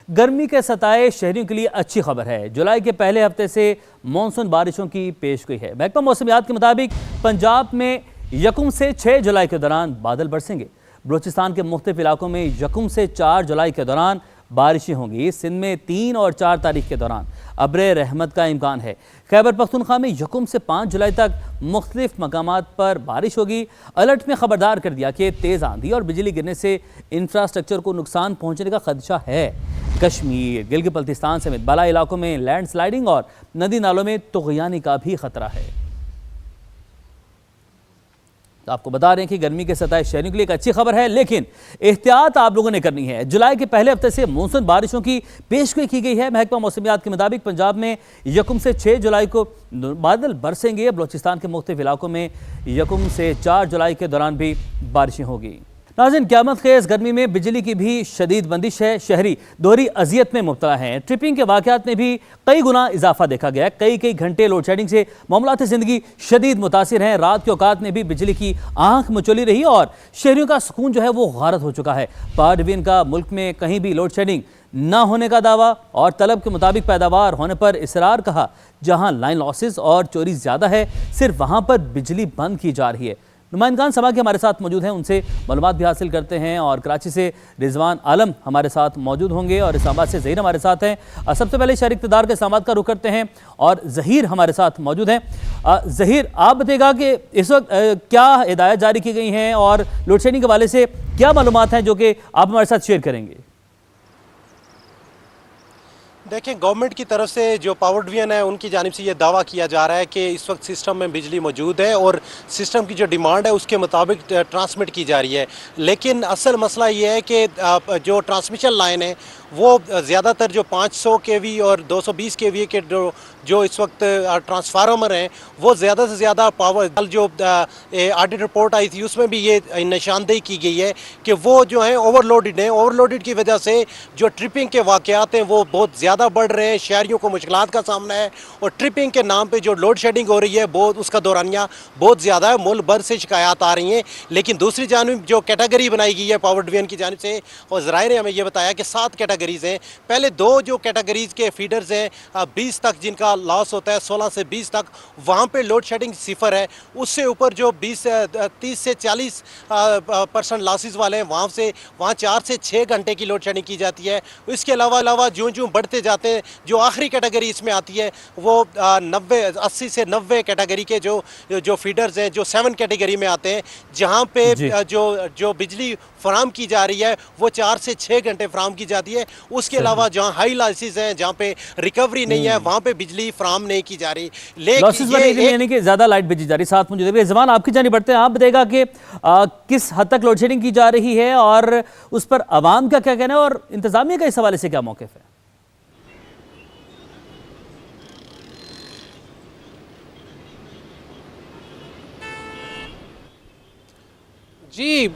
गर्मी के सताए शहरियों के लिए अच्छी खबर है। जुलाई के पहले हफ्ते से मानसून बारिशों की पेशगोई है। महकमा मौसमियात के मुताबिक पंजाब में यकम से 6 जुलाई के दौरान बादल बरसेंगे। बलूचिस्तान के मुख्तलिफ इलाकों में यकम से 4 जुलाई के दौरान बारिशें होंगी। सिंध में 3 और 4 तारीख के दौरान अब्रे रहमत का इम्कान है। खैबर पख्तूनख्वा में यकम से 5 जुलाई तक मुख्तलिफ मकामात पर बारिश होगी। अलर्ट में खबरदार कर दिया कि तेज़ आंधी और बिजली गिरने से इंफ्रास्ट्रक्चर को नुकसान पहुंचने का खदशा है। कश्मीर, गिलगित बल्तिस्तान समेत बाला इलाकों में लैंडस्लाइडिंग और नदी नालों में तुग़यानी का भी खतरा है। तो आपको बता रहे हैं कि गर्मी के सताए शहरियों के लिए एक अच्छी खबर है, लेकिन एहतियात आप लोगों ने करनी है। जुलाई के पहले हफ्ते से मानसून बारिशों की पेशगोई की गई है। महकमा मौसमियात के मुताबिक पंजाब में यकम से 6 जुलाई को बादल बरसेंगे। बलूचिस्तान के मुख्तलिफ इलाकों में यकम से 4 जुलाई के दौरान भी बारिशें होगी। नाज़रीन, क़यामत खेज़ गर्मी में बिजली की भी शदीद बंदिश है। शहरी दोहरी अजियत में मुब्तला हैं। ट्रिपिंग के वाक़यात में भी कई गुना इजाफा देखा गया है। कई घंटे लोड शेडिंग से मामलात ज़िंदगी शदीद मुतासिर हैं। रात के औकात में भी बिजली की आंख मचोली रही और शहरियों का सुकून जो है वो गारत हो चुका है। पावर डिवीजन का मुल्क में कहीं भी लोड शेडिंग ना होने का दावा और तलब के मुताबिक पैदावार होने पर इसरार कहा। जहाँ लाइन लॉसेस और चोरी ज़्यादा है, सिर्फ वहाँ पर बिजली बंद की जा रही है। नुमाइंदगान सभा के हमारे साथ मौजूद हैं, उनसे मालूमात भी हासिल करते हैं। और कराची से रिजवान आलम हमारे साथ मौजूद होंगे और इस्लामाबाद से ज़हीर हमारे साथ हैं। सबसे पहले शहरी इक़्तिदार के इस्लामाबाद का रुख करते हैं और ज़हीर हमारे साथ मौजूद हैं। ज़हीर, आप बताइएगा कि इस वक्त क्या हिदायत जारी की गई हैं और लोड शेडिंग के हवाले से क्या मालूमात हैं जो कि आप हमारे साथ शेयर करेंगे? देखिए, गवर्नमेंट की तरफ से जो पावर डिवीजन है उनकी जानिब से ये दावा किया जा रहा है कि इस वक्त सिस्टम में बिजली मौजूद है और सिस्टम की जो डिमांड है उसके मुताबिक ट्रांसमिट की जा रही है। लेकिन असल मसला ये है कि जो ट्रांसमिशन लाइन है वो ज़्यादातर जो 500 kV और 220 kV के जो इस वक्त ट्रांसफार्मर हैं वो ज़्यादा से ज़्यादा पावर, जो ऑडिट रिपोर्ट आई थी उसमें भी ये निशानदेही की गई है कि वो जो है ओवरलोडेड हैं। ओवरलोडेड की वजह से जो ट्रिपिंग के वाक़यात हैं वो बहुत ज़्यादा बढ़ रहे हैं। शहरियों को मुश्किलात का सामना है और ट्रिपिंग के नाम पर जो लोड शेडिंग हो रही है बहुत उसका दौरानिया बहुत ज़्यादा है। मुल्क भर से शिकायत आ रही हैं। लेकिन दूसरी जानिब जो कैटेगरी बनाई गई है पावर डिवीजन की जानिब से, और ज़राए ने हमें यह बताया कि 7 कैटेगरीज़ हैं। पहले 2 जो कैटेगरीज़ के फीडर्स हैं 20 तक जिनका लॉस होता है, 16 से 20 तक वहाँ पे लोड शेडिंग 0 है। उससे ऊपर जो 30 से 40% लॉसेस वाले हैं वहाँ 4 से 6 घंटे की लोड शेडिंग की जाती है। इसके अलावा जो बढ़ते जाते हैं, जो आखिरी कैटेगरी इसमें आती है वो 80 से 90 कैटेगरी के जो फीडर्स हैं जो 7 कैटेगरी में आते हैं, जहाँ पे जो बिजली फराम की जा रही है वो 4 से 6 घंटे फराम की जाती है। उसके अलावा जहाँ हाई लॉसेस हैं, जहाँ पे रिकवरी नहीं है, वहाँ पे बिजली फराम नहीं की जा रही। लेकिन यानी कि ज़्यादा लाइट भेजी जा रही। साथ मुझे रिजवान आपकी जानिब बढ़ते हैं, आप बताएगा कि किस हद तक लोड शेडिंग की जा रही है और उस पर आवाम का क्या कहना है और इंतजामिया का इस हवाले से क्या मौक़िफ़ है? जी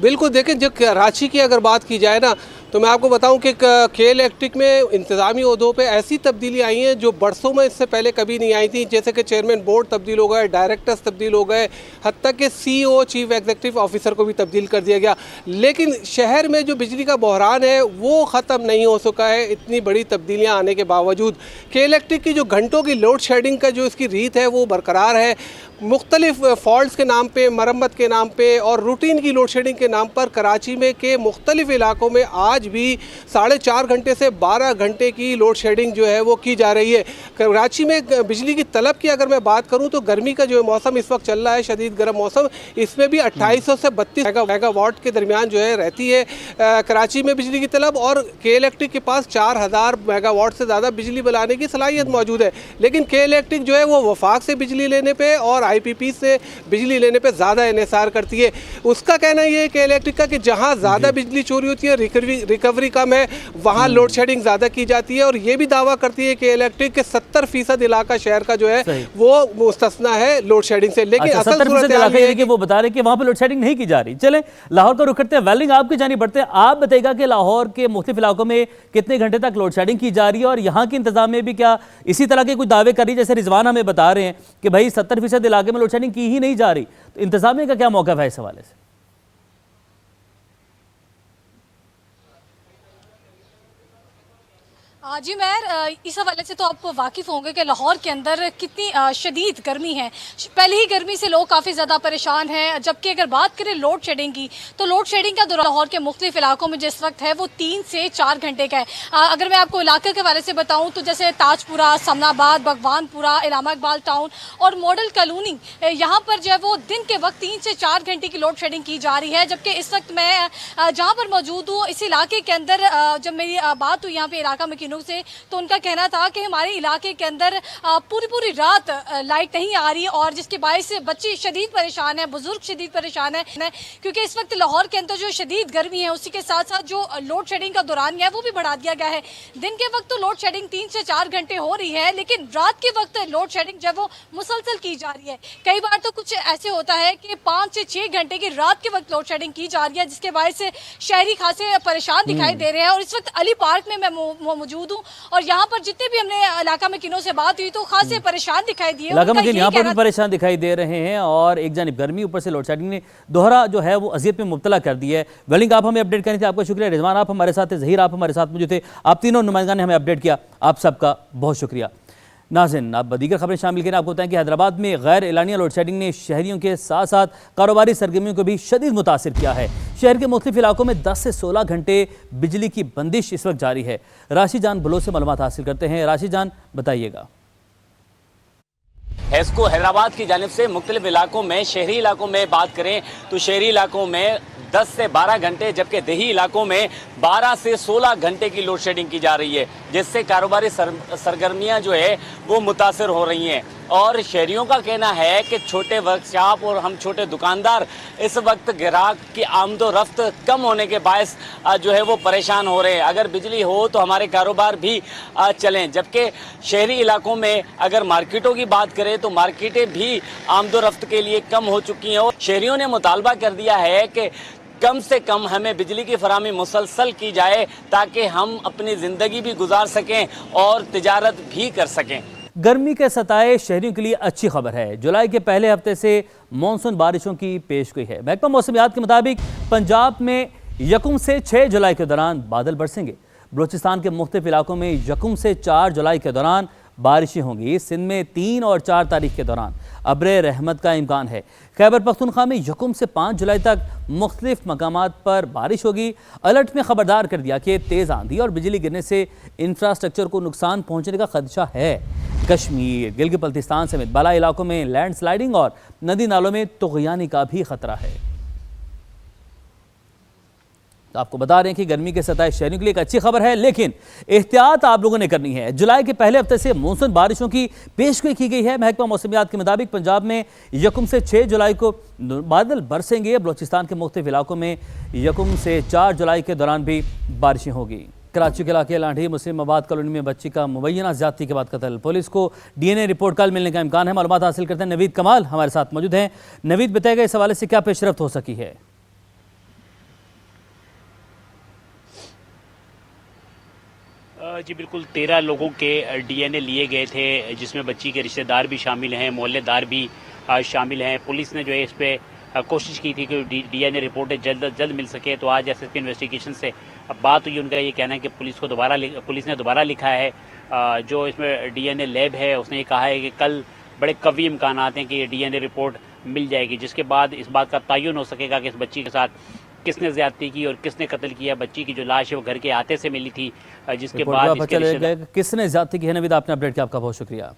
बिल्कुल। देखें, जब कराची की अगर बात की जाए ना तो मैं आपको बताऊं कि के इलेक्ट्रिक में इंतज़ामी ओहदों पे ऐसी तब्दीली आई हैं जो बरसों में इससे पहले कभी नहीं आई थी। जैसे कि चेयरमैन बोर्ड तब्दील हो गए, डायरेक्टर्स तब्दील हो गए, हत्ता कि CEO चीफ एग्जीक्यूटिव ऑफिसर को भी तब्दील कर दिया गया। लेकिन शहर में जो बिजली का बहरान है वो ख़त्म नहीं हो सका है इतनी बड़ी तब्दीलियाँ आने के बावजूद। के इलेक्ट्रिक की जो घंटों की लोड शेडिंग का जो इसकी रीत है वो बरकरार है। मुख्तलिफ फॉल्ट्स के नाम पे, मरम्मत के नाम पे और रूटीन की लोड शेडिंग के नाम पर कराची में के मुख्तलिफ इलाकों में आज भी 4.5 घंटे से 12 घंटे की लोड शेडिंग जो है वो की जा रही है। कराची में बिजली की तलब की अगर मैं बात करूं तो गर्मी का जो मौसम इस वक्त चल रहा है, शदीद गर्म मौसम, इसमें भी 2800 से 32 मेगावाट के दरमियान जो है रहती है कराची में बिजली की तलब। और के इलेक्ट्रिक के पास 4000 मेगावाट से ज़्यादा बिजली बनाने की सलाहियत मौजूद है। लेकिन के इलेक्ट्रिक जो है वो वफाक से बिजली लेने पर और IPP से बिजली लेने पे ज़्यादा इन्हिसार करती है। उसका कहना ये है कि इलेक्ट्रिक का कि जहाँ ज़्यादा बिजली चोरी होती है, रिकवरी कम है, वहाँ लोड शेडिंग ज़्यादा की जाती है। और ये भी दावा करती है कि इलेक्ट्रिक के 70% इलाका शहर का जो है वो मुस्तस्ना है लोड शेडिंग से। लेकिन असल सूरत ये है कि वो बता रहे हैं कि वहाँ पर लोड शेडिंग नहीं की जा रही। चलें, लाहौर का रुख करते हैं। वेल्डिंग आपकी जानिब बढ़ते हैं, आप बताइएगा कि लाहौर के मुख्तलिफ इलाकों में कितने घंटे तक लोड शेडिंग की जा रही है और यहाँ की इंतजाम में भी क्या इसी तरह के कुछ दावे कर रही है? जैसे रिजवान हमें बता रहे हैं कि भाई 70% इलाके में लोड शेडिंग की ही नहीं जा रही, तो इंतजामिया का क्या मौक़िफ़ है इस हवाले से? जी मैं इस हवाले से तो आप वाकिफ़ होंगे कि लाहौर के अंदर कितनी शदीद गर्मी है। पहले ही गर्मी से लोग काफ़ी ज़्यादा परेशान हैं। जबकि अगर बात करें लोड शेडिंग की, तो लोड शेडिंग का दौरान लाहौर के मुख्तलिफ इलाकों में जिस वक्त है वो 3 से 4 घंटे का है। अगर मैं आपको इलाके के हवाले से बताऊँ तो जैसे ताजपुरा, समनाबाद, भगवानपुरा, इलामा इकबाल टाउन और मॉडल कॉलोनी, यहाँ पर जो है वो दिन के वक्त 3 से 4 घंटे की लोड शेडिंग की जा रही है। जबकि इस वक्त मैं जहाँ पर मौजूद हूँ इस इलाके के अंदर, जब मेरी बात हुई यहाँ पे इलाका मकीनों से, तो उनका कहना था कि हमारे इलाके के अंदर पूरी रात लाइट नहीं आ रही और जिसके बायस से बच्चे शदीद परेशान है, बुजुर्ग शदीद परेशान है, क्योंकि इस वक्त लाहौर के अंदर जो शदीद गर्मी है उसी के साथ साथ जो लोड शेडिंग का दौरान है वो भी बढ़ा दिया गया है। दिन के वक्त तो लोड शेडिंग 3 से 4 घंटे हो रही है, लेकिन रात के वक्त लोड शेडिंग जो है वो मुसलसल की जा रही है। कई बार तो कुछ ऐसे होता है कि 5 से 6 घंटे की रात के वक्त लोड शेडिंग की जा रही है, जिसके बायस से शहरी खासे परेशान दिखाई दे रहे हैं। और इस वक्त अली पार्क में मैं मौजूद हूँ और यहाँ पर जितने भी हमने इलाका मकीनों से बात हुई तो खासे परेशान दिखाई दिए। इलाका मकीन यहाँ पर भी परेशान दिखाई दे रहे हैं और एक जानिब गर्मी, ऊपर से लोड शेडिंग ने दोहरा जो है वो अजियत में मुब्तला कर दिया है। वेलिंग, आप हमें अपडेट करने थे, आपका शुक्रिया। रिजवान आप हमारे साथ थे, जहीर आप हमारे साथ मौजूद थे, आप तीनों नुमाइंदा ने हमें अपडेट किया, आप सबका बहुत शुक्रिया। नाज़रीन, अब दीगर खबरें शामिल करें। आपको बताएं कि हैदराबाद में गैर एलानिया लोड शेडिंग ने शहरियों के साथ साथ कारोबारी सरगर्मियों को भी शदीद मुतासिर किया है। शहर के मुख्तलिफ इलाकों में 10 से 16 घंटे बिजली की बंदिश इस वक्त जारी है। राशि जान बलोच से मालूमात हासिल करते हैं। राशि जान, बताइएगा। हेस्को हैदराबाद की जानिब से मुख्तलिफ इलाकों में, शहरी इलाकों में बात करें तो शहरी इलाकों में 10 से 12 घंटे, जबकि देही इलाकों में 12 से 16 घंटे की लोड शेडिंग की जा रही है, जिससे कारोबारी सरगर्मियां जो है वो मुतासर हो रही हैं। और शहरियों का कहना है कि छोटे वर्कशॉप और हम छोटे दुकानदार इस वक्त ग्राहक की आमदोरफ्त कम होने के बायस जो है वो परेशान हो रहे हैं। अगर बिजली हो तो हमारे कारोबार भी चलें। जबकि शहरी इलाकों में अगर मार्केटों की बात करें तो मार्केटें भी आमदोरफ्त के लिए कम हो चुकी हैं और शहरियों ने मुतालबा कर दिया है कि कम से कम हमें बिजली की फराहमी मुसलसल की जाए ताकि हम अपनी ज़िंदगी भी गुजार सकें और तिजारत भी कर सकें। गर्मी के सताए शहरियों के लिए अच्छी खबर है। जुलाई के पहले हफ्ते से मानसून बारिशों की पेशगोई है। महकमा मौसमियात के मुताबिक पंजाब में यकम से 6 जुलाई के दौरान बादल बरसेंगे। बलूचिस्तान के मुख्तलिफ इलाकों में यकम से 4 जुलाई के दौरान बारिशें होंगी। सिंध में 3 और 4 तारीख के दौरान अब्रे रहमत का इम्कान है। खैबर पख्तूनख्वा में यकम से 5 जुलाई तक मुख्तलिफ मकामात पर बारिश होगी। अलर्ट में खबरदार कर दिया कि तेज़ आंधी और बिजली गिरने से इंफ्रास्ट्रक्चर को नुकसान पहुँचने का खदशा है। कश्मीर, गिलगित बल्तिस्तान समेत बाला इलाकों में लैंडस्लाइडिंग और नदी नालों में तुग़यानी का भी खतरा है। तो आपको बता रहे हैं कि गर्मी के सताए शहरियों के लिए एक अच्छी खबर है, लेकिन एहतियात आप लोगों ने करनी है। जुलाई के पहले हफ्ते से मानसून बारिशों की पेशगोई की गई है। महकमा मौसमियात के मुताबिक पंजाब में यकम से 6 जुलाई को बादल बरसेंगे। बलूचिस्तान के मुख्तलिफ इलाकों में यकम से 4 जुलाई के दौरान भी बारिशें होगी। कराची के इलाके लाठी मुस्लिम आबाद कॉलोनी में बच्ची का मुबैना ज्यादती के बाद कत्ल। पुलिस को डीएनए रिपोर्ट कल मिलने का इम्कान है। मालूमात हासिल करते हैं। नवीद कमाल हमारे साथ मौजूद हैं। नवीद, बताएगा इस हवाले से क्या पेशरफ्त हो सकी है? जी बिल्कुल, 13 लोगों के डीएनए लिए गए थे, जिसमें बच्ची के रिश्तेदार भी शामिल हैं, मोहल्लेदार भी शामिल हैं। पुलिस ने जो है इस पर कोशिश की थी कि डीएनए रिपोर्टें जल्द मिल सके। तो आज एसएसपी इन्वेस्टिगेशन से बात हुई। उनका ये कहना है कि पुलिस ने दोबारा लिखा है। जो इसमें डीएनए लैब है उसने ये कहा है कि कल बड़े कवी इम्कान हैं कि ये डीएनए रिपोर्ट मिल जाएगी, जिसके बाद इस बात का तयन हो सकेगा कि इस बच्ची के साथ किसने ज्यादती की और किसने कत्ल किया। बच्ची की जो लाश है वो घर के आते से मिली थी, जिसके बाद किसने ज्यादती की है। नवीद, आपने अपडेट किया, आपका बहुत शुक्रिया।